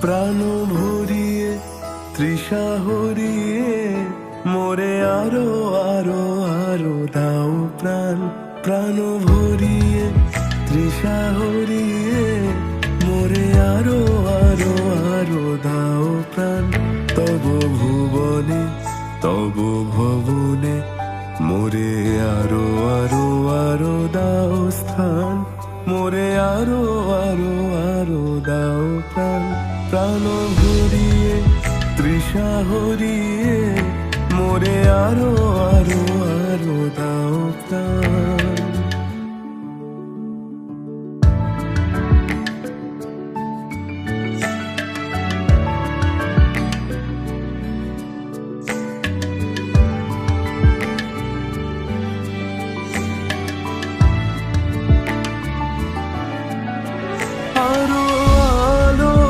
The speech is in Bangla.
প্রাণ ভরিয়ে তৃষা হরিয়ে মোরে আরো আরো আরো দাও প্রাণ। প্রাণ ভরিয়ে তৃষা হরিয়ে মোরে আরো আরো আরো দাও প্রাণ। তব ভুবনে তব ভবনে মোরে আরো আরো আরো দাও স্থান। মোরে আরো আরো আরো দাও প্রাণ। প্রাণ ভরিয়ে তৃষা হরিয়ে মোরে আরো আরো আরো দাও প্রাণ।